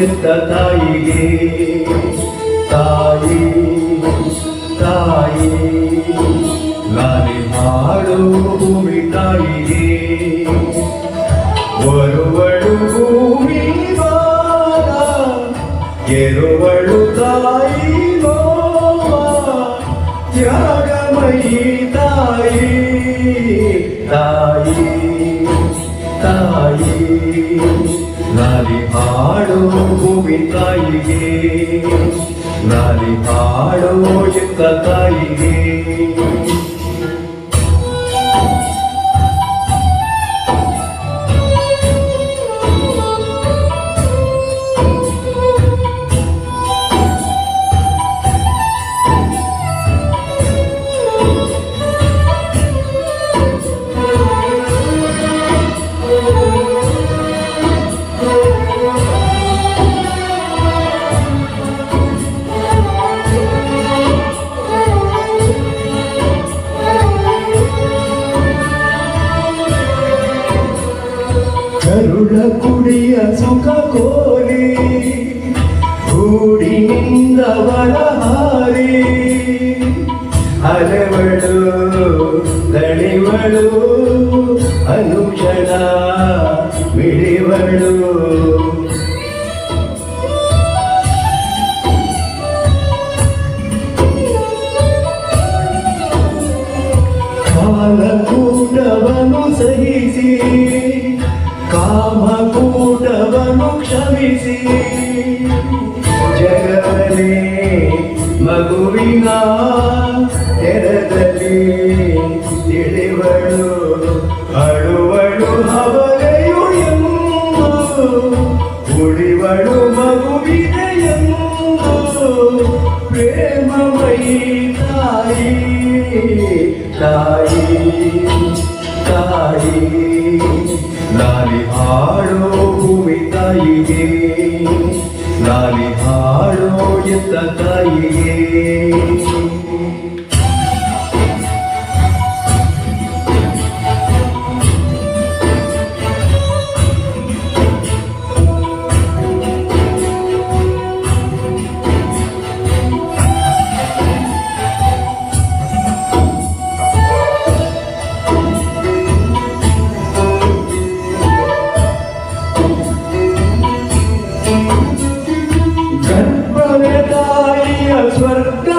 ಎತ್ತ ತಾಯಿಗೆ ತಾಯಿ ತಾಯಿ ಲಾಲಿ ಹಾಡು ಭೂಮಿ ತಾಯಿಗೆ ಬರುವಳು ಭೂಮಿ ಬಾರ ಎರುವಳು ತಾಯಿ ನೋವ ತ್ಯಾಗಮಯಿ ತಾಯಿ ತಾಯಿ ತಾಯಿ ಲಾಲಿ ಹಾಡು ಭೂಮಿ ತಾಯಿಗೆ ಲಾಲಿ ಹಾಡು ಎತ್ತ ತಾಯಿಗೆ ಕರುಳ ಕುಡಿಯ ಸುಖ ಕೋರಿ ಗೂಡಿನಿಂದ ಒಳಹಾರಿ ಅಲೆವಳು ದಣಿವಳು ಅನುಕ್ಷಣ ಮಿಡಿವಳು ಕಾಲಕೂಟವನ್ನು ಸಹಿಸಿ ಕಾಮಕೂಟವನ್ನು ಕ್ಷಮಿಸಿ ಜಗವೇ ಮಗುವಿನ ತೆರದಲ್ಲಿ ತಿಳಿವಳು ಅಳುವಳು ಹವಳೆಯು ಎಂದು ಉಳಿವಳು ಮಗುವಿದೆ ಎಂದು ಪ್ರೇಮಮಯಿ ತಾಯಿ ತಾಯಿ ತಾಯಿ ಲಾಲಿ ಹಾಡೋ ಭೂಮಿ ತಾಯಿಗೆ ಲಾಲಿ ಹಾಡೋ ಎತ್ತ ತಾಯಿಗೆ ಸ್ವರ್ಗ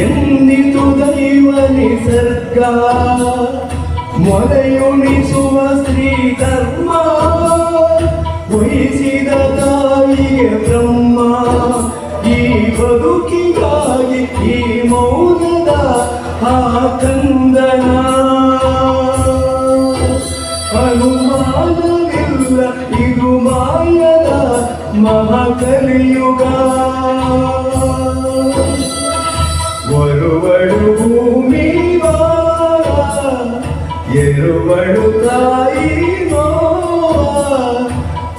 ಎಂದಿತು ದೈವ ನಿಸರ್ಗ ಮೊರೆಯುಣಿಸುವ ಶ್ರೀ ಧರ್ಮ ವಹಿಸಿದ ತಾಯಿಯ ಬ್ರಹ್ಮ ಈ ಬದುಕಿಗಾಗಿ ಈ ಮೌನದ ಆ ಕಂದನ ಅನುಮಾನವಿಲ್ಲ ಇದು ಮಾಯದ ಮಹಾಕಲಿಯುಗ ಬರುವಳು ಭೂಮಿ ಬಾರ ಎರುವಳು ತಾಯಿ ನೋವ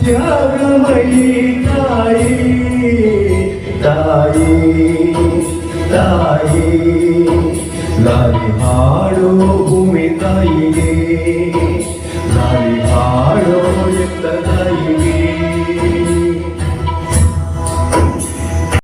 ತ್ಯಾಗಮಯಿ ತಾಯಿ ತಾಯಿ ತಾಯಿ ಲಾಲಿ ಹಾಡು ಭೂಮಿ ತಾಯಿಗೆ ಲಾಲಿ ಹಾಡು ಎತ್ತ